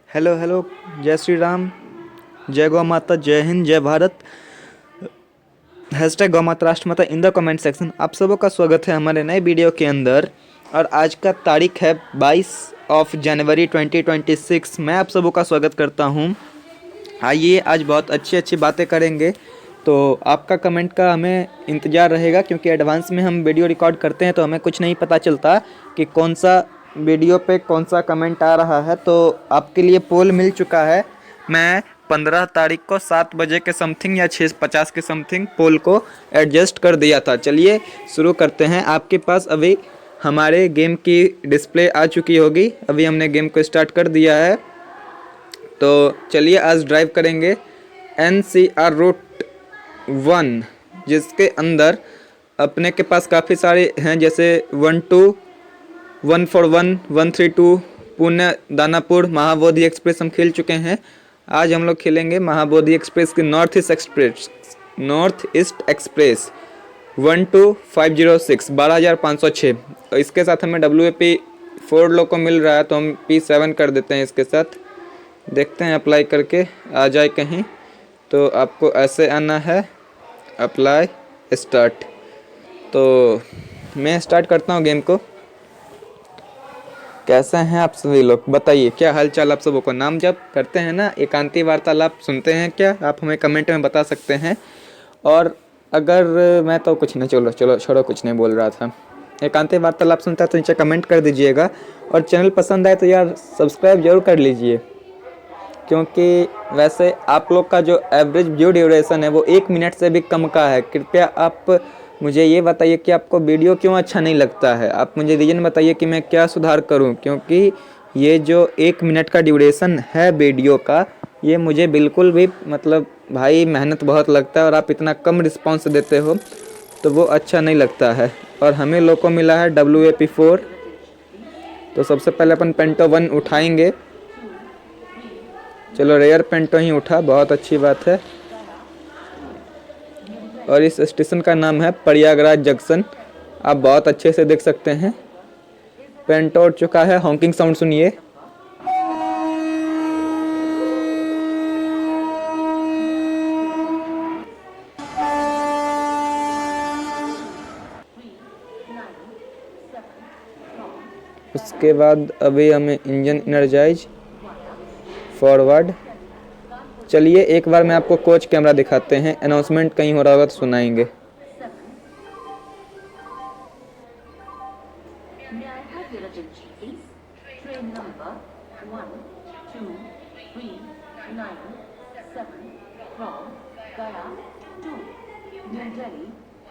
Hello hello. जय श्री राम। जय गौ माता, जय हिंद, जय भारत। हैशटैग गौ माता राष्ट्र माता इन द कमेंट सेक्शन। आप सबों का स्वागत है हमारे नए वीडियो के अंदर। और आज का तारीख है 22 जनवरी 2026। मैं आप सबों का स्वागत करता हूं। आइए आज बहुत अच्छी अच्छी बातें करेंगे। तो आपका कमेंट का हमें इंतज़ार रहेगा, क्योंकि एडवांस में हम वीडियो रिकॉर्ड करते हैं तो हमें कुछ नहीं पता चलता कि कौन सा वीडियो पे कौन सा कमेंट आ रहा है। तो आपके लिए पोल मिल चुका है। मैं 15 तारीख को 7 बजे के समथिंग या 6:50 के समथिंग पोल को एडजस्ट कर दिया था। चलिए शुरू करते हैं। आपके पास अभी हमारे गेम की डिस्प्ले आ चुकी होगी। अभी हमने गेम को स्टार्ट कर दिया है। तो चलिए आज ड्राइव करेंगे NCR रूट 1, जिसके अंदर अपने के पास काफ़ी सारे हैं, जैसे 12, 141, 132, पुणे दानापुर, महाबोधि एक्सप्रेस हम खेल चुके हैं। आज हम लोग खेलेंगे महाबोधि एक्सप्रेस की नॉर्थ ईस्ट एक्सप्रेस 12506 12,506। इसके साथ हमें WAP 4 लोग को मिल रहा है, तो हम P7 कर देते हैं इसके साथ। देखते हैं अप्लाई करके आ जाए कहीं। तो आपको ऐसे आना है, अप्लाई स्टार्ट। तो मैं स्टार्ट करता हूँ गेम को। कैसे हैं आप सभी लोग, बताइए क्या हाल चाल आप सबों को। नाम जब करते हैं ना, एकांती वार्तालाप सुनते हैं क्या, आप हमें कमेंट में बता सकते हैं। और अगर मैं तो कुछ नहीं, चलो छोड़ो, कुछ नहीं बोल रहा था। एकांती वार्तालाप सुनता है तो नीचे कमेंट कर दीजिएगा। और चैनल पसंद आए तो यार सब्सक्राइब जरूर कर लीजिए, क्योंकि वैसे आप लोग का जो एवरेज व्यू ड्यूरेशन है वो 1 मिनट से भी कम का है। कृपया आप मुझे ये बताइए कि आपको वीडियो क्यों अच्छा नहीं लगता है। आप मुझे रीज़न बताइए कि मैं क्या सुधार करूं, क्योंकि ये जो 1 मिनट का ड्यूरेशन है वीडियो का, ये मुझे बिल्कुल भी मतलब भाई मेहनत बहुत लगता है, और आप इतना कम रिस्पॉन्स देते हो तो वो अच्छा नहीं लगता है। और हमें लोग को मिला है WAP 4। तो सबसे पहले अपन पेंटो 1 उठाएंगे। चलो रेयर पेंटो ही उठा, बहुत अच्छी बात है। और इस स्टेशन का नाम है प्रयागराज जंक्शन। आप बहुत अच्छे से देख सकते हैं पेंटो उठ चुका है। हॉकिंग साउंड सुनिए। उसके बाद अभी हमें इंजन एनर्जाइज फॉरवर्ड। चलिए एक बार मैं आपको कोच कैमरा दिखाते हैं, अनाउंसमेंट कहीं हो रहा होगा तो सुनाएंगे। is arriving on platform number 7. Train number 12397 from Gaya to New Delhi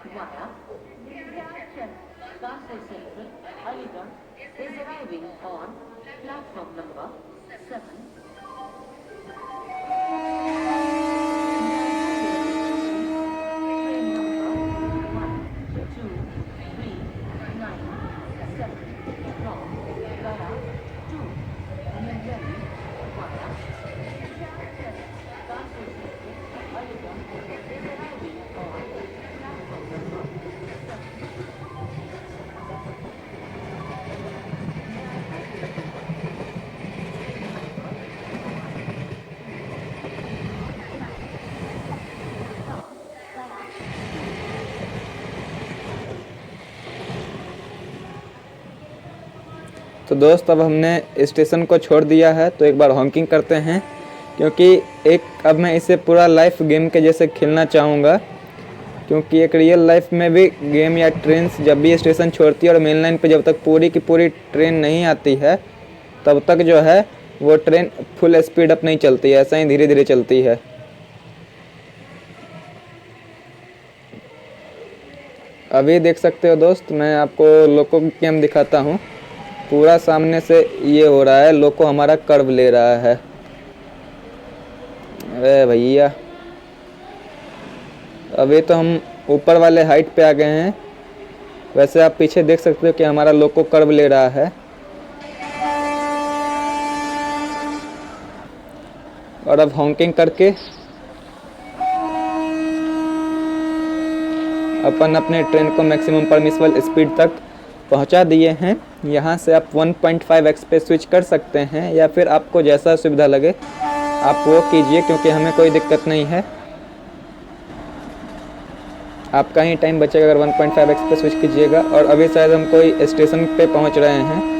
via Kanpur Central, Aligarh is arriving on platform number 7. तो दोस्त अब हमने स्टेशन को छोड़ दिया है, तो एक बार हॉकिंग करते हैं, क्योंकि अब मैं इसे पूरा लाइफ गेम के जैसे खेलना चाहूँगा। क्योंकि एक रियल लाइफ में भी गेम या ट्रेन जब भी स्टेशन छोड़ती है और मेन लाइन पे जब तक पूरी की पूरी ट्रेन नहीं आती है, तब तक जो है वो ट्रेन फुल स्पीड अप नहीं चलती है, ऐसा ही धीरे धीरे चलती है। अभी देख सकते हो दोस्त, मैं आपको लोको गेम दिखाता हूँ। पूरा सामने से ये हो रहा है, लोको हमारा कर्व ले रहा है। अरे भैया, अभी तो हम ऊपर वाले हाइट पे आ गए हैं। वैसे आप पीछे देख सकते हो कि हमारा लोको कर्व ले रहा है। और अब हॉकिंग करके अपन अपने ट्रेन को मैक्सिमम परमिसिबल स्पीड तक पहुंचा दिए हैं। यहाँ से आप 1.5x पे स्विच कर सकते हैं या फिर आपको जैसा सुविधा लगे आप वो कीजिए, क्योंकि हमें कोई दिक्कत नहीं है। आपका ही टाइम बचेगा अगर 1.5x पे स्विच कीजिएगा। और अभी शायद हम कोई स्टेशन पे पहुंच रहे हैं।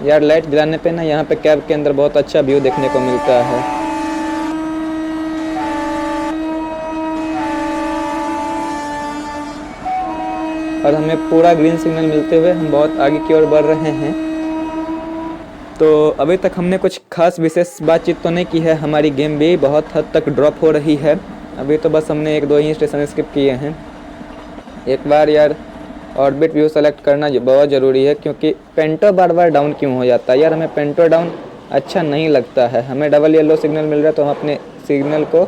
यार लाइट जलाने पे ना यहाँ पे कैब के अंदर बहुत अच्छा व्यू देखने को मिलता है। और हमें पूरा ग्रीन सिग्नल मिलते हुए हम बहुत आगे की ओर बढ़ रहे हैं। तो अभी तक हमने कुछ खास विशेष बातचीत तो नहीं की है। हमारी गेम भी बहुत हद तक ड्रॉप हो रही है। अभी तो बस हमने 1-2 ही स्टेशन स्किप किए हैं। एक बार यार ऑर्बिट व्यू सेलेक्ट करना बहुत ज़रूरी है, क्योंकि पेंटो बार बार डाउन क्यों हो जाता है यार। हमें पेंटो डाउन अच्छा नहीं लगता है। हमें डबल येलो सिग्नल मिल रहा है तो हम अपने सिग्नल को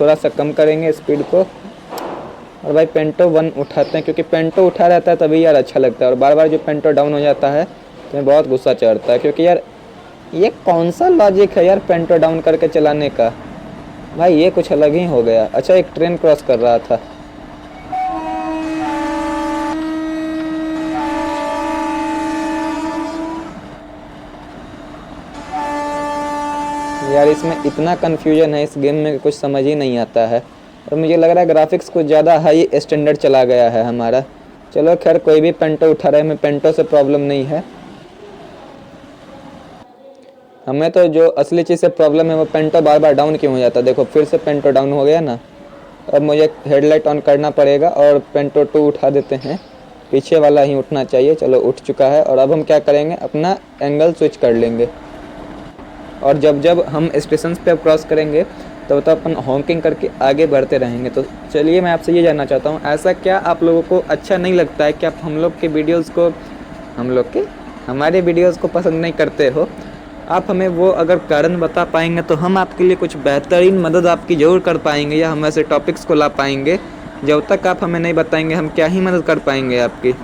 थोड़ा सा कम करेंगे स्पीड को। और भाई पेंटो 1 उठाते हैं, क्योंकि पेंटो उठा रहता है तभी यार अच्छा लगता है। और बार बार जो पेंटो डाउन हो जाता है तो मैं बहुत गुस्सा चढ़ता है, क्योंकि यार ये कौन सा लॉजिक है यार पेंटो डाउन करके चलाने का। भाई ये कुछ अलग ही हो गया। अच्छा एक ट्रेन क्रॉस कर रहा था। यार इसमें इतना कन्फ्यूजन है इस गेम में, कुछ समझ ही नहीं आता है। और मुझे लग रहा है ग्राफिक्स कुछ ज़्यादा हाई स्टैंडर्ड चला गया है हमारा। चलो खैर कोई भी पेंटो उठा रहा है, हमें पेंटो से प्रॉब्लम नहीं है। हमें तो जो असली चीज़ से प्रॉब्लम है वो पेंटो बार बार डाउन क्यों हो जाता है। देखो फिर से पेंटो डाउन हो गया ना। अब मुझे हेडलाइट ऑन करना पड़ेगा और पेंटो 2 उठा देते हैं। पीछे वाला ही उठना चाहिए। चलो उठ चुका है। और अब हम क्या करेंगे, अपना एंगल स्विच कर लेंगे। और जब जब हम स्टेशन पे क्रॉस करेंगे तब तो अपन हॉकिंग करके आगे बढ़ते रहेंगे। तो चलिए मैं आपसे ये जानना चाहता हूँ, ऐसा क्या आप लोगों को अच्छा नहीं लगता है कि आप हम लोग के वीडियोज़ को हमारे वीडियोज़ को पसंद नहीं करते हो। आप हमें वो अगर कारण बता पाएंगे तो हम आपके लिए कुछ बेहतरीन मदद आपकी ज़रूर कर पाएंगे, या हम ऐसे टॉपिक्स को ला पाएंगे। जब तक आप हमें नहीं बताएंगे हम क्या ही मदद कर पाएंगे आपकी।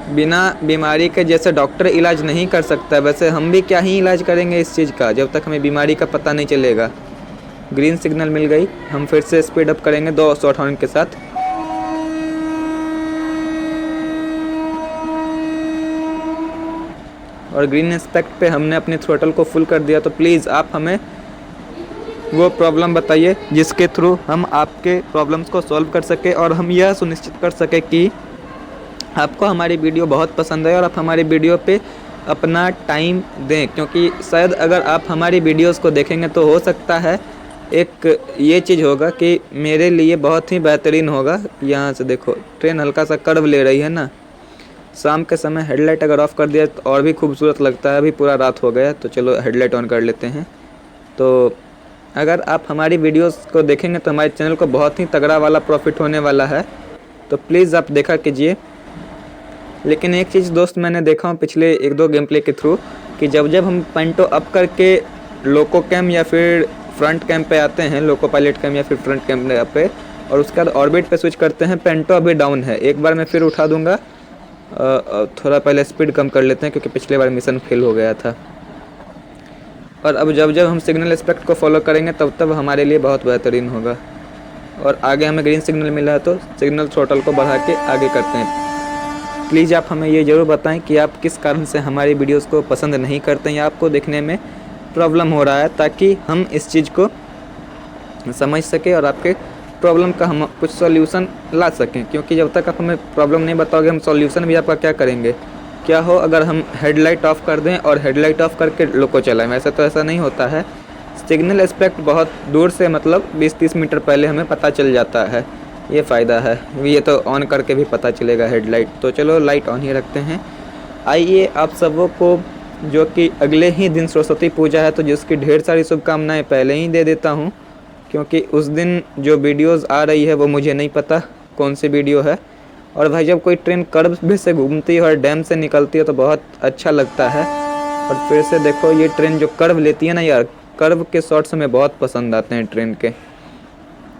बिना बीमारी के जैसे डॉक्टर इलाज नहीं कर सकता, वैसे हम भी क्या ही इलाज करेंगे इस चीज़ का जब तक हमें बीमारी का पता नहीं चलेगा। ग्रीन सिग्नल मिल गई। हम फिर से स्पीड अप करेंगे 258 के साथ। और ग्रीन इंस्पेक्ट पे हमने अपनी थ्रोटल को फुल कर दिया। तो प्लीज़ आप हमें वो प्रॉब्लम बताइए जिसके थ्रू हम आपके प्रॉब्लम्स को सॉल्व कर सके और हम यह सुनिश्चित कर सके कि आपको हमारी वीडियो बहुत पसंद है और आप हमारी वीडियो पे अपना टाइम दें। क्योंकि शायद अगर आप हमारी वीडियोस को देखेंगे तो हो सकता है एक ये चीज़ होगा कि मेरे लिए बहुत ही बेहतरीन होगा। यहाँ से देखो ट्रेन हल्का सा कर्व ले रही है ना। शाम के समय हेडलाइट अगर ऑफ़ कर दिया तो और भी खूबसूरत लगता है। अभी पूरा रात हो गया तो चलो हेडलाइट ऑन कर लेते हैं। तो अगर आप हमारी वीडियोस को देखेंगे तो हमारे चैनल को बहुत ही तगड़ा वाला प्रॉफिट होने वाला है। तो प्लीज़ आप देखा कीजिए। लेकिन एक चीज़ दोस्त मैंने देखा हूँ पिछले 1-2 गेम प्ले के थ्रू कि जब जब हम पेंटो अप करके लोको कैम या फिर फ्रंट कैम पे आते हैं, लोको पायलट कैम या फिर फ्रंट कैम पे, और उसके बाद ऑर्बिट पे स्विच करते हैं, पेंटो अभी डाउन है। एक बार मैं फिर उठा दूंगा। थोड़ा पहले स्पीड कम कर लेते हैं क्योंकि पिछले बार मिशन फेल हो गया था। और अब जब जब हम सिग्नल इंस्पेक्ट को फॉलो करेंगे तब हमारे लिए बहुत बेहतरीन होगा। और आगे हमें ग्रीन सिग्नल मिला है तो सिग्नल थ्रोटल को बढ़ा के आगे करते हैं। प्लीज़ आप हमें ये ज़रूर बताएं कि आप किस कारण से हमारी वीडियोस को पसंद नहीं करते हैं या आपको देखने में प्रॉब्लम हो रहा है, ताकि हम इस चीज़ को समझ सकें और आपके प्रॉब्लम का हम कुछ सॉल्यूशन ला सकें। क्योंकि जब तक आप हमें प्रॉब्लम नहीं बताओगे हम सॉल्यूशन भी आपका क्या करेंगे। क्या हो अगर हम हेडलाइट ऑफ़ कर दें और हेडलाइट ऑफ़ करके लोको चलाएं। वैसे तो ऐसा नहीं होता है। सिग्नल इंस्पेक्ट बहुत दूर से मतलब 20-30 मीटर पहले हमें पता चल जाता है। ये फ़ायदा है। ये तो ऑन करके भी पता चलेगा हेडलाइट। तो चलो लाइट ऑन ही रखते हैं। आइए आप सबों को, जो कि अगले ही दिन सरस्वती पूजा है तो जिसकी ढेर सारी शुभकामनाएं पहले ही दे देता हूं, क्योंकि उस दिन जो वीडियोस आ रही है वो मुझे नहीं पता कौन सी वीडियो है। और भाई जब कोई ट्रेन कर्व भी से घूमती है और डैम से निकलती है तो बहुत अच्छा लगता है। और फिर से देखो ये ट्रेन जो कर्व लेती है ना यार, कर्व के शॉट्स हमें बहुत पसंद आते हैं ट्रेन के।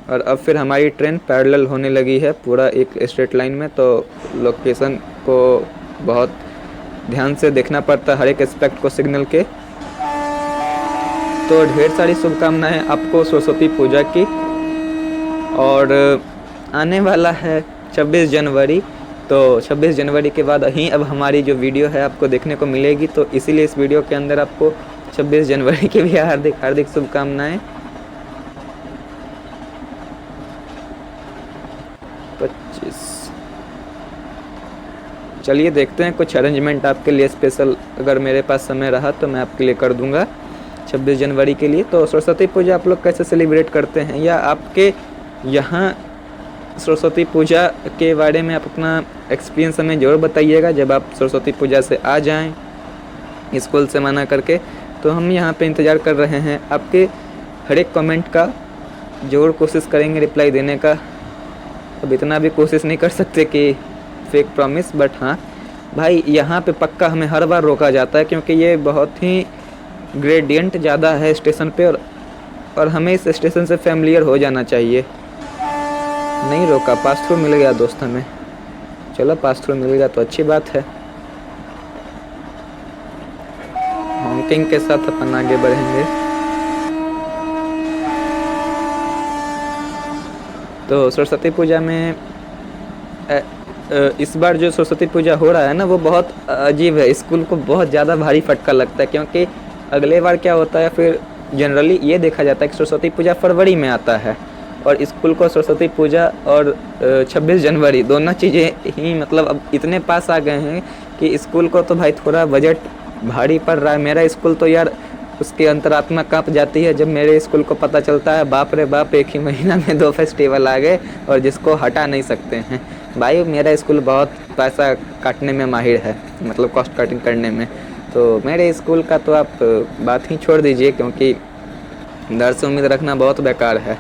और अब फिर हमारी ट्रेन पैरेलल होने लगी है पूरा एक स्ट्रेट लाइन में। तो लोकेशन को बहुत ध्यान से देखना पड़ता है, हर एक एस्पेक्ट को सिग्नल के। तो ढेर सारी शुभकामनाएं आपको सरस्वती पूजा की। और आने वाला है 26 जनवरी। तो 26 जनवरी के बाद ही अब हमारी जो वीडियो है आपको देखने को मिलेगी, तो इसीलिए इस वीडियो के अंदर आपको 26 जनवरी की भी हार्दिक हार्दिक शुभकामनाएं। 25 चलिए देखते हैं, कुछ अरेंजमेंट आपके लिए स्पेशल अगर मेरे पास समय रहा तो मैं आपके लिए कर दूंगा 26 जनवरी के लिए। तो सरस्वती पूजा आप लोग कैसे सेलिब्रेट करते हैं, या आपके यहाँ सरस्वती पूजा के बारे में आप अपना एक्सपीरियंस हमें ज़रूर बताइएगा जब आप सरस्वती पूजा से आ जाएं स्कूल से मना करके। तो हम यहाँ पे इंतज़ार कर रहे हैं आपके हर एक कमेंट का, ज़रूर कोशिश करेंगे रिप्लाई देने का। अब इतना भी कोशिश नहीं कर सकते कि फेक प्रॉमिस, बट हाँ भाई यहाँ पे पक्का हमें हर बार रोका जाता है क्योंकि ये बहुत ही ग्रेडियंट ज़्यादा है स्टेशन पे, और हमें इस स्टेशन से फैमिलियर हो जाना चाहिए। नहीं रोका, पास थ्रू मिल गया दोस्त हमें। चलो पास थ्रू मिल गया तो अच्छी बात है। हॉकिंग के साथ अपन आगे बढ़ेंगे। तो सरस्वती पूजा में इस बार जो सरस्वती पूजा हो रहा है ना वो बहुत अजीब है। स्कूल को बहुत ज़्यादा भारी फटका लगता है क्योंकि अगले बार क्या होता है, फिर जनरली ये देखा जाता है कि सरस्वती पूजा फरवरी में आता है, और स्कूल को सरस्वती पूजा और 26 जनवरी दोनों चीज़ें ही मतलब अब इतने पास आ गए हैं कि स्कूल को तो भाई थोड़ा बजट भारी पड़ रहा है। मेरा स्कूल तो यार उसकी अंतरात्मा कांप जाती है जब मेरे स्कूल को पता चलता है बाप रे बाप एक ही महीना में 2 फेस्टिवल आ गए और जिसको हटा नहीं सकते हैं। भाई मेरा स्कूल बहुत पैसा काटने में माहिर है, मतलब कॉस्ट कटिंग करने में। तो मेरे स्कूल का तो आप बात ही छोड़ दीजिए क्योंकि डर से उम्मीद रखना बहुत बेकार है,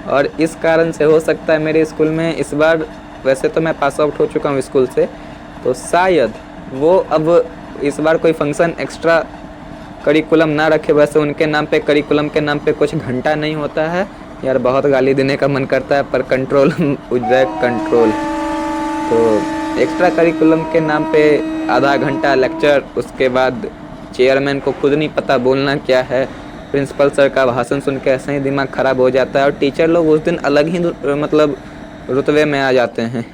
और इस कारण से हो सकता है मेरे स्कूल में इस बार, वैसे तो मैं पास आउट हो चुका हूँ स्कूल से, तो शायद वो अब इस बार कोई फंक्शन एक्स्ट्रा करिकुलम ना रखे। वैसे उनके नाम पे करिकुलम के नाम पे कुछ घंटा नहीं होता है यार, बहुत गाली देने का मन करता है पर कंट्रोल कंट्रोल। तो एक्स्ट्रा करिकुलम के नाम पे आधा घंटा लेक्चर, उसके बाद चेयरमैन को खुद नहीं पता बोलना क्या है, प्रिंसिपल सर का भाषण सुन के ऐसे ही दिमाग ख़राब हो जाता है, और टीचर लोग उस दिन अलग ही मतलब रुतबे में आ जाते हैं।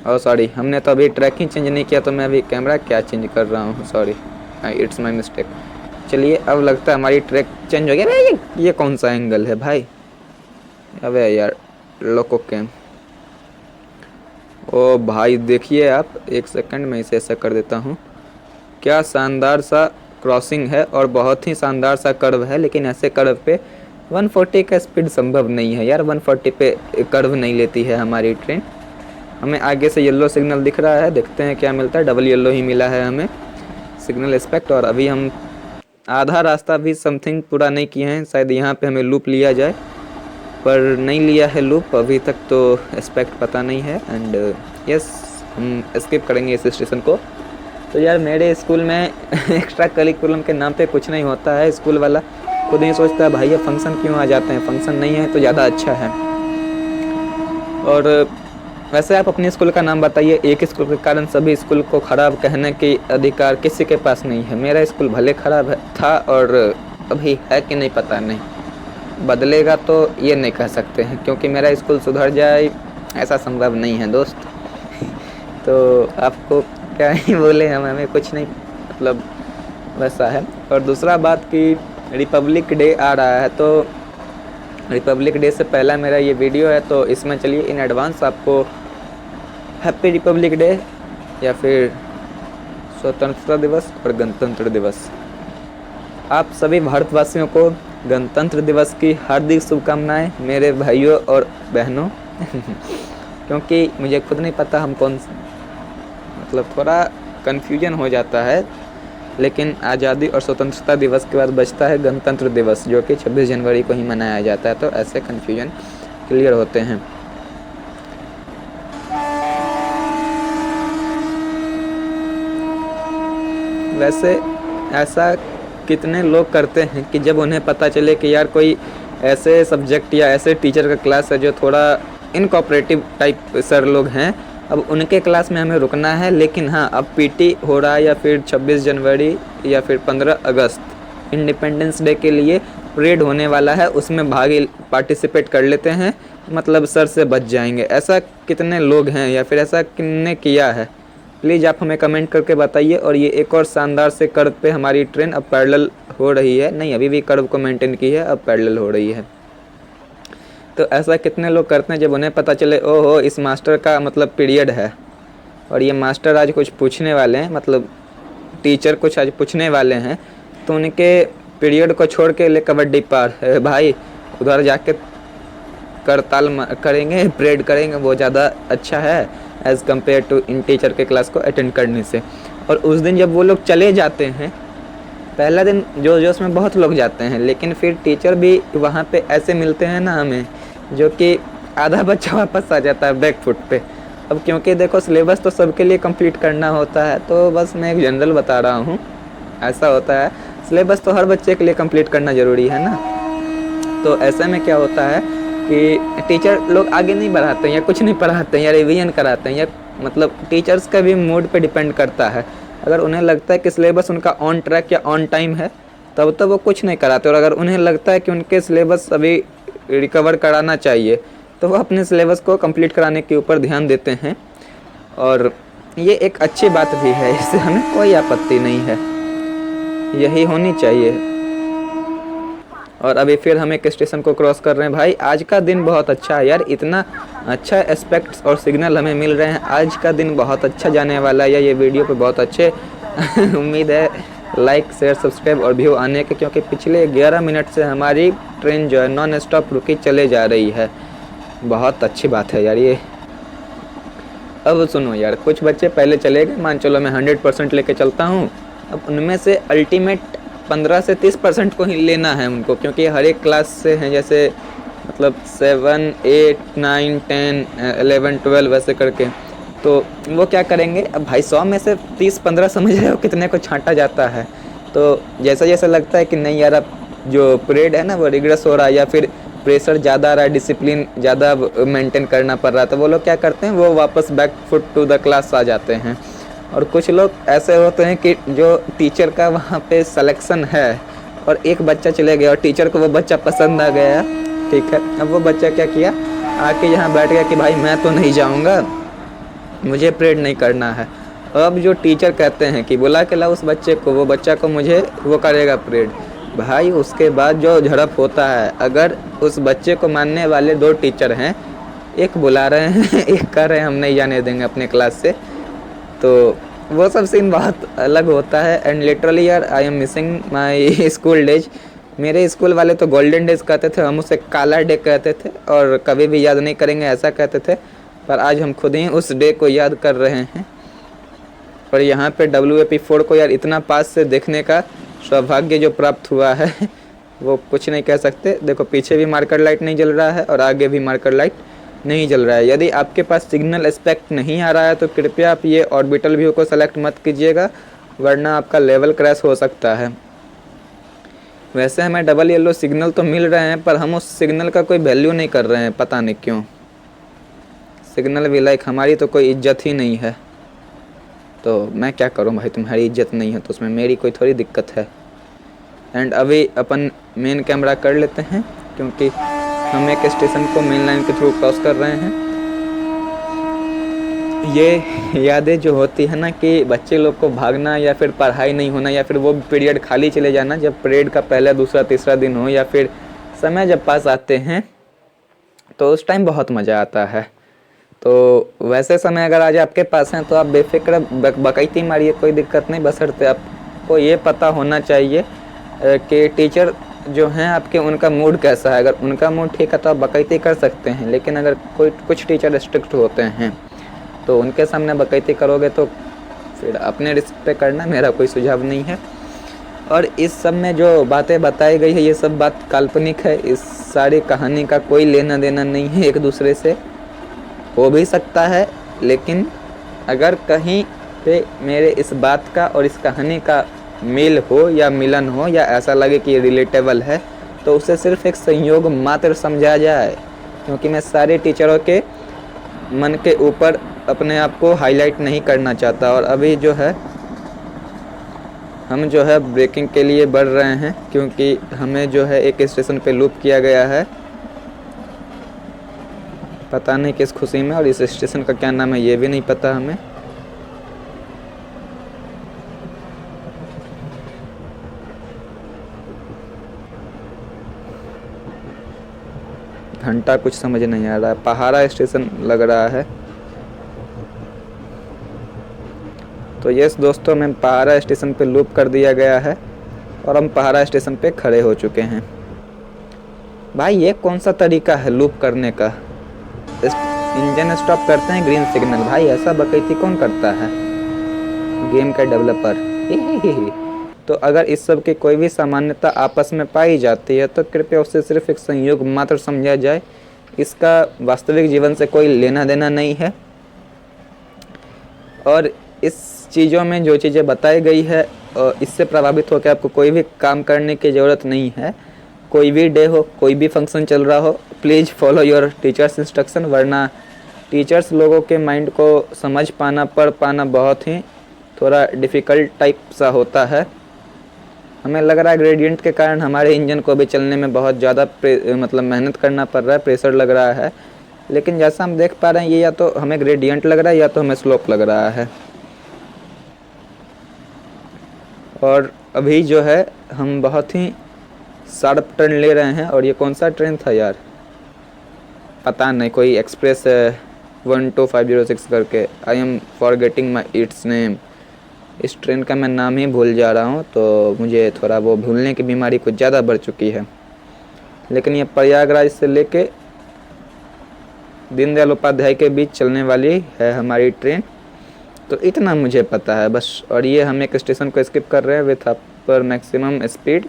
और सॉरी, हमने तो अभी ट्रैक ही चेंज नहीं किया, तो मैं अभी कैमरा क्या चेंज कर रहा हूँ, सॉरी इट्स माय मिस्टेक। चलिए अब लगता है हमारी ट्रैक चेंज हो गया। भाई ये कौन सा एंगल है भाई, अबे यार लोको कैम। ओ भाई देखिए आप, एक सेकंड में इसे ऐसा कर देता हूँ। क्या शानदार सा क्रॉसिंग है और बहुत ही शानदार सा कर्व है, लेकिन ऐसे कर्व पे 140 का स्पीड संभव नहीं है यार। 140 पे कर्व नहीं लेती है हमारी ट्रेन। हमें आगे से येलो सिग्नल दिख रहा है, देखते हैं क्या मिलता है। डबल येलो ही मिला है हमें सिग्नल एस्पेक्ट, और अभी हम आधा रास्ता भी समथिंग पूरा नहीं किए हैं। शायद यहाँ पे हमें लूप लिया जाए, पर नहीं लिया है लूप अभी तक, तो एस्पेक्ट पता नहीं है। एंड यस हम स्किप करेंगे इस स्टेशन को। तो यार मेरे स्कूल में एक्स्ट्रा करिकुलम के नाम पे कुछ नहीं होता है। स्कूल वाला खुद ही सोचता है भाई ये फंक्शन क्यों आ जाते हैं, फंक्शन नहीं है तो ज़्यादा अच्छा है। और वैसे आप अपने स्कूल का नाम बताइए। एक स्कूल के कारण सभी स्कूल को ख़राब कहने के अधिकार किसी के पास नहीं है। मेरा स्कूल भले ख़राब था और अभी है कि नहीं पता नहीं, बदलेगा तो ये नहीं कह सकते हैं क्योंकि मेरा स्कूल सुधर जाए ऐसा संभव नहीं है दोस्त। तो आपको क्या ही बोले हम, हमें कुछ नहीं मतलब वैसा है। और दूसरा बात कि रिपब्लिक डे आ रहा है, तो रिपब्लिक डे से पहला मेरा ये वीडियो है, तो इसमें चलिए इन एडवांस आपको हैप्पी रिपब्लिक डे या फिर स्वतंत्रता दिवस और गणतंत्र दिवस, आप सभी भारतवासियों को गणतंत्र दिवस की हार्दिक शुभकामनाएं मेरे भाइयों और बहनों। क्योंकि मुझे खुद नहीं पता हम कौन, मतलब थोड़ा कन्फ्यूजन हो जाता है, लेकिन आज़ादी और स्वतंत्रता दिवस के बाद बचता है गणतंत्र दिवस जो कि 26 जनवरी को ही मनाया जाता है, तो ऐसे कन्फ्यूजन क्लियर होते हैं। वैसे ऐसा कितने लोग करते हैं कि जब उन्हें पता चले कि यार कोई ऐसे सब्जेक्ट या ऐसे टीचर का क्लास है जो थोड़ा इनकोऑपरेटिव टाइप सर लोग हैं, अब उनके क्लास में हमें रुकना है, लेकिन हाँ अब पीटी हो रहा है या फिर 26 जनवरी या फिर 15 अगस्त इंडिपेंडेंस डे के लिए परेड होने वाला है, उसमें पार्टिसिपेट कर लेते हैं। मतलब सर से बच जाएंगे। ऐसा कितने लोग हैं या फिर ऐसा किसने किया है? प्लीज़ आप हमें कमेंट करके बताइए। और ये एक और शानदार से कर्व पे हमारी ट्रेन अब पैरेलल हो रही है, नहीं अभी भी कर्व को मेंटेन की है, अब पैरेलल हो रही है। तो ऐसा कितने लोग करते हैं जब उन्हें पता चले ओहो इस मास्टर का मतलब पीरियड है और ये मास्टर आज कुछ पूछने वाले हैं, मतलब टीचर कुछ आज पूछने वाले हैं, तो उनके पीरियड को छोड़ के ले कबड्डी पार भाई उधर जाके करताल करेंगे, परेड करेंगे, वो ज़्यादा अच्छा है एज़ कम्पेयर टू इन टीचर के क्लास को अटेंड करने से। और उस दिन जब वो लोग चले जाते हैं, पहला दिन जोश में बहुत लोग जाते हैं, लेकिन फिर टीचर भी वहाँ पे ऐसे मिलते हैं ना हमें, जो कि आधा बच्चा वापस आ जाता है बैक फुट पे। अब क्योंकि देखो सिलेबस तो सबके लिए कंप्लीट करना होता है, तो बस मैं एक जनरल बता रहा हूँ, ऐसा होता है सिलेबस तो हर बच्चे के लिए कंप्लीट करना ज़रूरी है ना। तो ऐसे में क्या होता है कि टीचर लोग आगे नहीं बढ़ाते हैं या कुछ नहीं पढ़ाते हैं या रिवीजन कराते हैं, या मतलब टीचर्स का भी मूड पे डिपेंड करता है। अगर उन्हें लगता है कि सिलेबस उनका ऑन ट्रैक या ऑन टाइम है तब तो वो कुछ नहीं कराते, और अगर उन्हें लगता है कि उनके सिलेबस अभी रिकवर कराना चाहिए तो वो अपने सिलेबस को कंप्लीट कराने के ऊपर ध्यान देते हैं। और ये एक अच्छी बात भी है, इससे हमें कोई आपत्ति नहीं है, यही होनी चाहिए। और अभी फिर हम एक स्टेशन को क्रॉस कर रहे हैं। भाई आज का दिन बहुत अच्छा है यार, इतना अच्छा एस्पेक्ट्स और सिग्नल हमें मिल रहे हैं, आज का दिन बहुत अच्छा जाने वाला है। ये वीडियो पे बहुत अच्छे उम्मीद है लाइक शेयर सब्सक्राइब और व्यू आने के, क्योंकि पिछले 11 मिनट से हमारी ट्रेन जो है नॉन स्टॉप रुकी चले जा रही है। बहुत अच्छी बात है यार ये। अब सुनो यार, कुछ बच्चे पहले चले गए, मान चलो मैं 100% लेके चलता हूँ। अब उनमें से अल्टीमेट 15 से 30% को ही लेना है उनको, क्योंकि हर एक क्लास से हैं, जैसे मतलब 7, 8, 9, 10, 11, 12 वैसे करके। तो वो क्या करेंगे, अब भाई 100 में से 30-15 समझ रहे हो कितने को छांटा जाता है। तो जैसा जैसा लगता है कि नहीं यार अब जो पीरियड है ना वो रिग्रेस हो रहा है या फिर प्रेशर ज़्यादा आ रहा है, डिसिप्लिन ज़्यादा मेंटेन करना पड़ रहा है, तो वो लोग क्या करते हैं, वो वापस back foot to the class आ जाते हैं। और कुछ लोग ऐसे होते हैं कि जो टीचर का वहाँ पे सिलेक्शन है और एक बच्चा चले गया और टीचर को वो बच्चा पसंद आ गया, ठीक है। अब वो बच्चा क्या किया, आके यहाँ बैठ गया कि भाई मैं तो नहीं जाऊँगा, मुझे परेड नहीं करना है। अब जो टीचर कहते हैं कि बुला के लाओ उस बच्चे को, वो बच्चा को मुझे वो करेगा परेड। भाई उसके बाद जो झड़प होता है, अगर उस बच्चे को मानने वाले 2 टीचर हैं, एक बुला रहे हैं एक कह रहे हैं हम नहीं जाने देंगे अपने क्लास से, तो वो सब सीन बहुत अलग होता है। एंड लिटरली यार I am missing my school days. मेरे स्कूल वाले तो गोल्डन डेज कहते थे, हम उसे काला डे कहते थे और कभी भी याद नहीं करेंगे ऐसा कहते थे, पर आज हम खुद ही उस डे को याद कर रहे हैं। और यहाँ पे WAP4 को यार इतना पास से देखने का सौभाग्य जो प्राप्त हुआ है वो कुछ नहीं कह सकते। देखो पीछे भी मार्कर लाइट नहीं जल रहा है और आगे भी मार्कर लाइट नहीं जल रहा है। यदि आपके पास सिग्नल एस्पेक्ट नहीं आ रहा है तो कृपया आप ये ऑर्बिटल व्यू को सेलेक्ट मत कीजिएगा, वरना आपका लेवल क्रैश हो सकता है। वैसे हमें डबल येलो सिग्नल तो मिल रहे हैं, पर हम उस सिग्नल का कोई वैल्यू नहीं कर रहे हैं, पता नहीं क्यों। सिग्नल भी लाइक हमारी तो कोई इज्जत ही नहीं है, तो मैं क्या करूं भाई, तुम्हारी इज्जत नहीं है तो उसमें मेरी कोई थोड़ी दिक्कत है। एंड अभी अपन मेन कैमरा कर लेते हैं, क्योंकि हम एक स्टेशन को मेन लाइन के थ्रू क्रॉस कर रहे हैं। ये यादें जो होती है ना कि बच्चे लोग को भागना या फिर पढ़ाई नहीं होना या फिर वो पीरियड खाली चले जाना, जब परेड का पहला दूसरा तीसरा दिन हो या फिर समय जब पास आते हैं तो उस टाइम बहुत मज़ा आता है। तो वैसे समय अगर आज आपके पास हैं तो आप बेफिक्र बकैती मारिए, कोई दिक्कत नहीं, बशर्ते आपको ये पता होना चाहिए कि टीचर जो हैं आपके उनका मूड कैसा है। अगर उनका मूड ठीक है तो आप बकैती कर सकते हैं, लेकिन अगर कुछ टीचर स्ट्रिक्ट होते हैं तो उनके सामने बकैती करोगे तो फिर अपने रिस्क पे करना मेरा कोई सुझाव नहीं है। और इस सब में जो बातें बताई गई है ये सब बात काल्पनिक है, इस सारी कहानी का कोई लेना देना नहीं है एक दूसरे से। हो भी सकता है, लेकिन अगर कहीं पे मेरे इस बात का और इस कहानी का मेल हो या मिलन हो या ऐसा लगे कि ये रिलेटेबल है तो उसे सिर्फ एक संयोग मात्र समझा जाए, क्योंकि मैं सारे टीचरों के मन के ऊपर अपने आप को हाईलाइट नहीं करना चाहता। और अभी जो है हम जो है ब्रेकिंग के लिए बढ़ रहे हैं, क्योंकि हमें जो है एक स्टेशन पे लूप किया गया है पता नहीं किस खुशी में, और इस स्टेशन का क्या नाम है ये भी नहीं पता हमें। घंटा कुछ समझ नहीं आ रहा है, पहाड़ा स्टेशन लग रहा है। तो यस दोस्तों, मैं पहाड़ा स्टेशन पे लूप कर दिया गया है और हम पहाड़ा स्टेशन पे खड़े हो चुके हैं। भाई ये कौन सा तरीका है लूप करने का? इंजन स्टॉप करते हैं ग्रीन सिग्नल। भाई ऐसा बकैती कौन करता है? गेम का डेवलपर। तो अगर इस सब की कोई भी सामान्यता आपस में पाई जाती है तो कृपया उसे सिर्फ एक संयोग मात्र समझा जाए। इसका वास्तविक जीवन से कोई लेना देना नहीं है। और इस चीज़ों में जो चीज़ें बताई गई है इससे प्रभावित होकर आपको कोई भी काम करने की ज़रूरत नहीं है। कोई भी डे हो, कोई भी फंक्शन चल रहा हो, please follow your teachers instruction, वरना टीचर्स लोगों के माइंड को समझ पाना, पढ़ पाना बहुत ही थोड़ा डिफ़िकल्ट टाइप सा होता है। हमें लग रहा है ग्रेडियंट के कारण हमारे इंजन को भी चलने में बहुत ज़्यादा मतलब मेहनत करना पड़ रहा है, प्रेशर लग रहा है। लेकिन जैसा हम देख पा रहे हैं ये या तो हमें ग्रेडियंट लग रहा है या तो हमें स्लोप लग रहा है। और अभी जो है हम बहुत ही शार्प टर्न ले रहे हैं। और ये कौन सा ट्रेन था यार? पता नहीं, कोई एक्सप्रेस 12506 करके। I am forgetting my it's name. इस ट्रेन का मैं नाम ही भूल जा रहा हूँ, तो मुझे थोड़ा वो भूलने की बीमारी कुछ ज़्यादा बढ़ चुकी है। लेकिन ये प्रयागराज से लेके दीनदयाल उपाध्याय के बीच चलने वाली है हमारी ट्रेन, तो इतना मुझे पता है बस। और ये हम एक स्टेशन को स्किप कर रहे हैं विथ अपर मैक्सिमम स्पीड।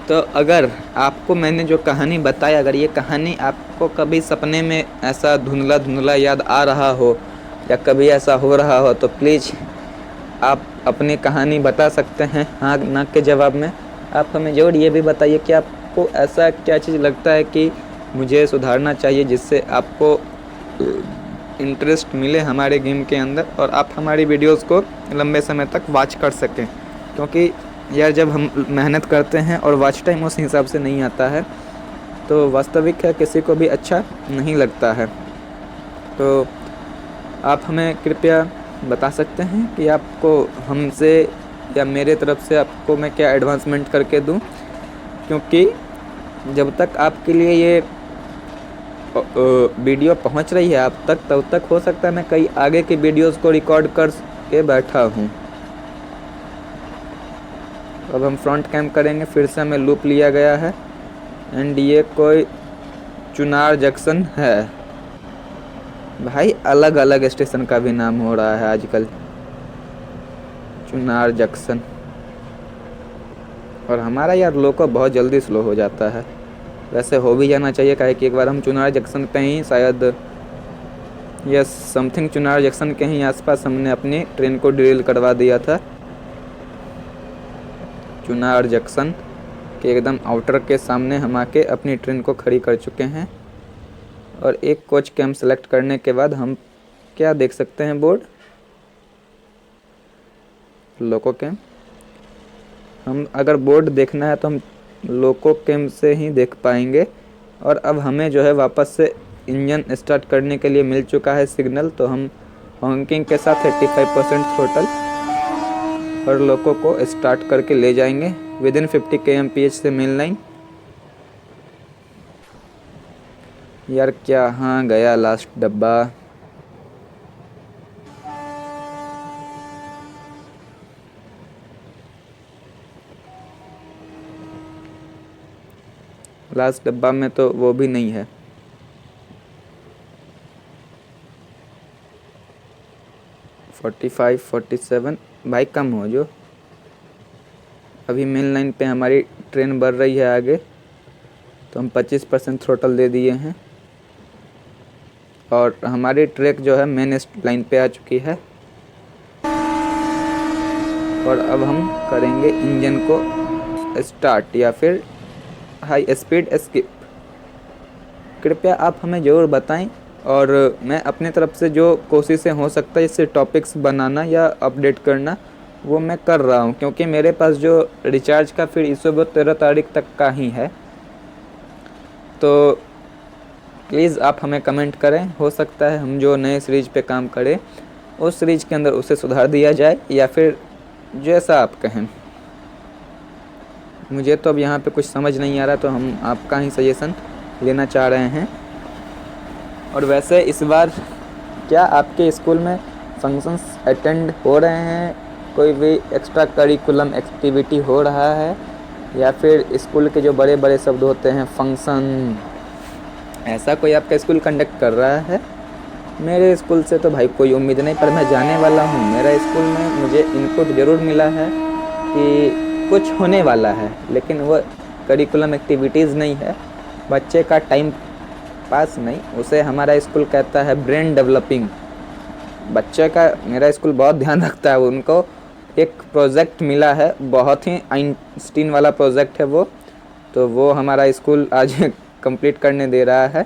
तो अगर आपको मैंने जो कहानी बताई, अगर ये कहानी आपको कभी सपने में ऐसा धुंधला धुंधला याद आ रहा हो या कभी ऐसा हो रहा हो तो प्लीज़ आप अपनी कहानी बता सकते हैं हाँ ना के जवाब में। आप हमें ज़रूर ये भी बताइए कि आपको ऐसा क्या चीज़ लगता है कि मुझे सुधारना चाहिए जिससे आपको इंटरेस्ट मिले हमारे गेम के अंदर और आप हमारी वीडियोस को लंबे समय तक वॉच कर सकें। क्योंकि यार जब हम मेहनत करते हैं और वॉच टाइम उस हिसाब से नहीं आता है तो वास्तविक है किसी को भी अच्छा नहीं लगता है। तो आप हमें कृपया बता सकते हैं कि आपको हमसे या मेरे तरफ से आपको मैं क्या एडवांसमेंट करके दूं, क्योंकि जब तक आपके लिए ये वीडियो पहुंच रही है आप तक, तब तक हो सकता है मैं कई आगे की वीडियोस को रिकॉर्ड कर के बैठा हूं। अब हम फ्रंट कैम करेंगे, फिर से हमें लूप लिया गया है एंड ये कोई चुनार जंक्शन है। भाई अलग अलग स्टेशन का भी नाम हो रहा है आजकल, चुनार जंक्शन। और हमारा यार लोको बहुत जल्दी स्लो हो जाता है। वैसे हो भी जाना चाहिए, काहे कि एक बार हम चुनार जंक्शन पे ही शायद यस समथिंग चुनार जंक्शन के ही आसपास हमने अपनी ट्रेन को डिरेल करवा दिया था। चुनार जंक्शन के एकदम आउटर के सामने हम आके अपनी ट्रेन को खड़ी कर चुके हैं। और एक कोच के हम सेलेक्ट करने के बाद हम क्या देख सकते हैं? बोर्ड लोको कैम। हम अगर बोर्ड देखना है तो हम लोको कैम से ही देख पाएंगे। और अब हमें जो है वापस से इंजन स्टार्ट करने के लिए मिल चुका है सिग्नल, तो हम हॉकिंग के साथ 85% थ्रोटल और लोको को स्टार्ट करके ले जाएंगे विदिन 50 kmph से मेन लाइन। यार क्या हाँ गया लास्ट डब्बा। लास्ट डब्बा में तो वो भी नहीं है। 45 47 भाई कम हो जो। अभी मेन लाइन पे हमारी ट्रेन बढ़ रही है आगे, तो हम 25% थ्रोटल दे दिए हैं और हमारी ट्रैक जो है मेन लाइन पे आ चुकी है। और अब हम करेंगे इंजन को स्टार्ट या फिर हाई स्पीड स्किप। कृपया आप हमें ज़रूर बताएं और मैं अपने तरफ से जो कोशिशें हो सकता है इससे टॉपिक्स बनाना या अपडेट करना वो मैं कर रहा हूं, क्योंकि मेरे पास जो रिचार्ज का फिर इशू वो 13 तारीख तक का ही है। तो प्लीज़ आप हमें कमेंट करें, हो सकता है हम जो नए सीरीज पे काम करें उस सीरीज के अंदर उसे सुधार दिया जाए, या फिर जैसा आप कहें। मुझे तो अब यहाँ पे कुछ समझ नहीं आ रहा, तो हम आपका ही सजेशन लेना चाह रहे हैं। और वैसे इस बार क्या आपके स्कूल में फंक्शंस अटेंड हो रहे हैं, कोई भी एक्स्ट्रा करिकुलम एक्टिविटी हो रहा है, या फिर स्कूल के जो बड़े बड़े शब्द होते हैं फंक्शन, ऐसा कोई आपका स्कूल कंडक्ट कर रहा है? मेरे स्कूल से तो भाई कोई उम्मीद नहीं, पर मैं जाने वाला हूँ। मेरा स्कूल में मुझे इनपुट ज़रूर मिला है कि कुछ होने वाला है, लेकिन वह करिकुलम एक्टिविटीज़ नहीं है, बच्चे का टाइम पास नहीं, उसे हमारा स्कूल कहता है ब्रेन डेवलपिंग। बच्चे का मेरा स्कूल बहुत ध्यान रखता है। उनको एक प्रोजेक्ट मिला है, बहुत ही आइंस्टीन वाला प्रोजेक्ट है वो, तो वो हमारा स्कूल आज कंप्लीट करने दे रहा है।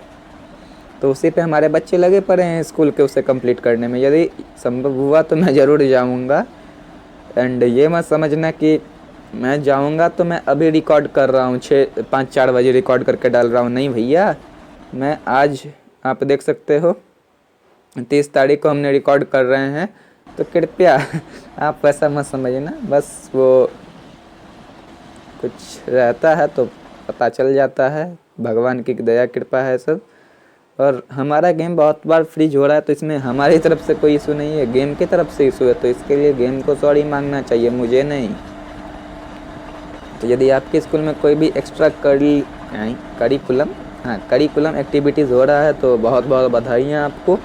तो उसी पे हमारे बच्चे लगे पड़े हैं स्कूल के उसे कंप्लीट करने में। यदि संभव हुआ तो मैं ज़रूर जाऊंगा। एंड ये मत समझना कि मैं जाऊंगा तो मैं अभी रिकॉर्ड कर रहा हूँ, 5-4 बजे रिकॉर्ड करके डाल रहा हूँ। नहीं भैया, मैं आज, आप देख सकते हो 30 तारीख को हमने रिकॉर्ड कर रहे हैं, तो कृपया आप वैसा मत समझना। बस वो कुछ रहता है तो पता चल जाता है, भगवान की दया कृपा है सब। और हमारा गेम बहुत बार फ्रीज हो रहा है, तो इसमें हमारी तरफ से कोई इशू नहीं है, गेम की तरफ से इशू है, तो इसके लिए गेम को सॉरी मांगना चाहिए, मुझे नहीं। तो यदि आपके स्कूल में कोई भी एक्स्ट्रा करिकुलम एक्टिविटीज़ हो रहा है तो बहुत बहुत बधाइयाँ आपको,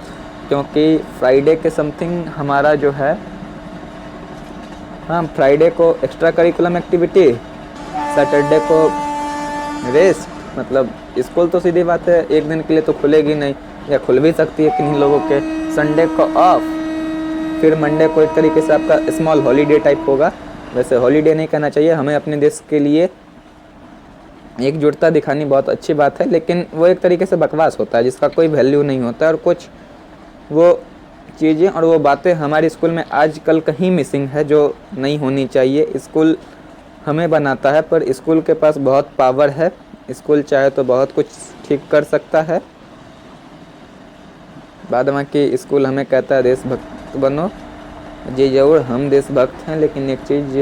क्योंकि फ्राइडे के समथिंग हमारा जो है, हाँ फ्राइडे को एक्स्ट्रा करिकुलम एक्टिविटी, सैटरडे को रेस्ट। मतलब स्कूल तो सीधी बात है एक दिन के लिए तो खुलेगी नहीं, या खुल भी सकती है किन्हीं लोगों के, संडे को ऑफ, फिर मंडे को एक तरीके से आपका स्मॉल हॉलीडे टाइप होगा। वैसे हॉलीडे नहीं कहना चाहिए, हमें अपने देश के लिए एकजुटता दिखानी बहुत अच्छी बात है, लेकिन वो एक तरीके से बकवास होता है जिसका कोई वैल्यू नहीं होता है। और कुछ वो चीज़ें और वो बातें हमारे स्कूल में आजकल कहीं मिसिंग है जो नहीं होनी चाहिए। स्कूल हमें बनाता है, पर स्कूल के पास बहुत पावर है, स्कूल चाहे तो बहुत कुछ ठीक कर सकता है। बाद में कि स्कूल हमें कहता है देशभक्त बनो, जी जरूर हम देशभक्त हैं, लेकिन एक चीज़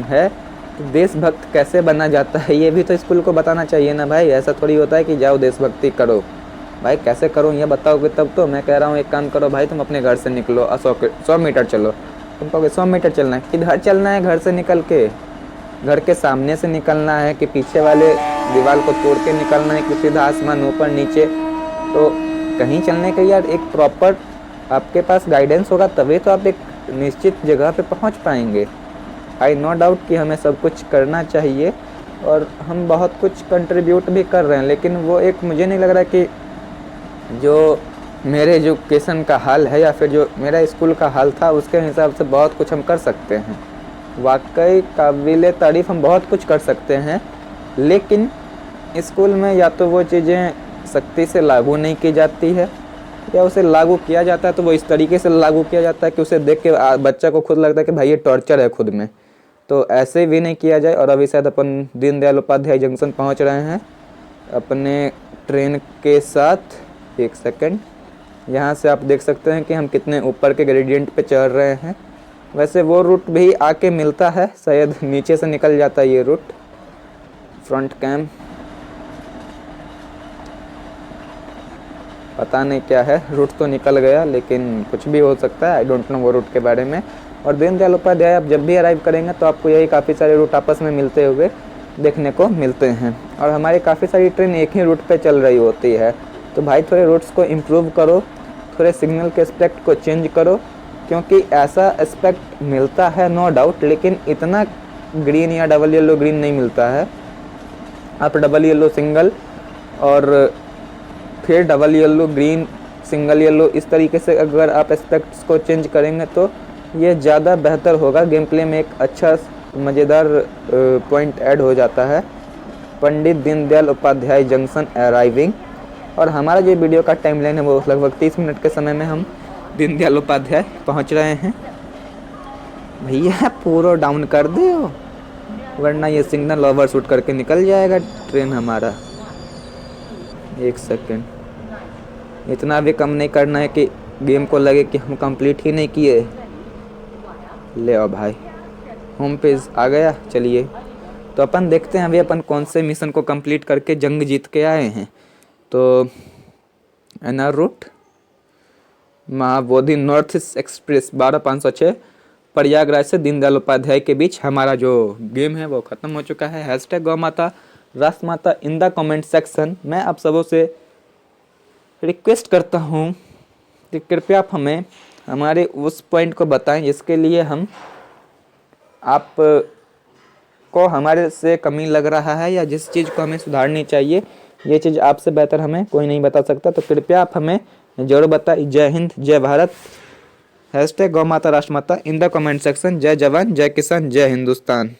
है कि देशभक्त कैसे बना जाता है ये भी तो स्कूल को बताना चाहिए ना भाई। ऐसा थोड़ी होता है कि जाओ देशभक्ति करो, भाई कैसे करूँ ये बताओगे तब तो। मैं कह रहा हूँ एक काम करो भाई, तुम अपने घर से निकलो, 100 मीटर चलो। तुम कहोगे 100 मीटर चलना है, किधर चलना है? घर से निकल के, घर के सामने से निकलना है कि पीछे वाले दीवार को तोड़ के निकलना है, कि सीधा आसमान ऊपर नीचे? तो कहीं चलने के यार एक प्रॉपर आपके पास गाइडेंस होगा, तभी तो आप एक निश्चित जगह पे पहुंच पाएंगे। आई नो डाउट कि हमें सब कुछ करना चाहिए और हम बहुत कुछ कंट्रीब्यूट भी कर रहे हैं, लेकिन वो एक मुझे नहीं लग रहा कि जो मेरे एजुकेशन का हाल है या फिर जो मेरा स्कूल का हाल था उसके हिसाब से बहुत कुछ हम कर सकते हैं। वाकई काबिल तारीफ़ हम बहुत कुछ कर सकते हैं, लेकिन स्कूल में या तो वो चीज़ें सख्ती से लागू नहीं की जाती है, या उसे लागू किया जाता है तो वो इस तरीके से लागू किया जाता है कि उसे देख के बच्चा को खुद लगता है कि भाई ये टॉर्चर है खुद में। तो ऐसे भी नहीं किया जाए। और अभी शायद अपन दीनदयाल उपाध्याय जंक्शन पहुंच रहे हैं अपने ट्रेन के साथ। एक सेकंड, यहाँ से आप देख सकते हैं कि हम कितने ऊपर के ग्रेडियंट पे चढ़ रहे हैं। वैसे वो रूट भी आके मिलता है, शायद नीचे से निकल जाता है ये रूट। फ्रंट कैम पता नहीं क्या है, रूट तो निकल गया, लेकिन कुछ भी हो सकता है, आई डोंट नो वो रूट के बारे में। और दीनदयाल उपाध्याय आप जब भी अराइव करेंगे तो आपको यही काफ़ी सारे रूट आपस में मिलते हुए देखने को मिलते हैं। और हमारी काफ़ी सारी ट्रेन एक ही रूट पे चल रही होती है। तो भाई थोड़े रूट्स को इम्प्रूव करो, थोड़े सिग्नल के एस्पेक्ट को चेंज करो, क्योंकि ऐसा एस्पेक्ट मिलता है नो डाउट, लेकिन इतना ग्रीन या डबल येलो ग्रीन नहीं मिलता है। आप डबल येलो सिंगल और फिर double yellow green single yellow, इस तरीके से अगर आप एस्पेक्ट्स को चेंज करेंगे तो ये ज़्यादा बेहतर होगा। गेम प्ले में एक अच्छा मज़ेदार पॉइंट ऐड हो जाता है। Pandit Deendayal Upadhyay junction arriving. और हमारा जो वीडियो का टाइम लाइन है वो लगभग 30 मिनट के समय में हम दीनदयाल उपाध्याय पहुंच रहे हैं। भैया पूरा डाउन कर दो, वरना ये सिग्नल ओवरशूट करके निकल जाएगा ट्रेन हमारा। एक सेकेंड, इतना भी कम नहीं करना है कि गेम को लगे कि हम कंप्लीट ही नहीं किए। ले आओ भाई, होम पेज आ गया। चलिए तो अपन देखते हैं अभी अपन कौन से मिशन को कंप्लीट करके जंग जीत के आए हैं। तो NR route, Mahabodhi north east express 12506 Prayagraj से दीनदयाल उपाध्याय के बीच हमारा जो गेम है वो ख़त्म हो चुका है। हैशटैग गौ माता राष्ट्र माता इन द कमेंट सेक्शन। मैं आप सबों से रिक्वेस्ट करता हूँ कि कृपया आप हमें हमारे उस पॉइंट को बताएं जिसके लिए हम आप को हमारे से कमी लग रहा है या जिस चीज़ को हमें सुधारनी चाहिए। ये चीज़ आपसे बेहतर हमें कोई नहीं बता सकता, तो कृपया आप हमें जरूर बताएं। जय हिंद, जय भारत। हैशटैग गौ माता राष्ट्र माता इन द कमेंट सेक्शन। जय जवान, जय किसान, जय हिंदुस्तान।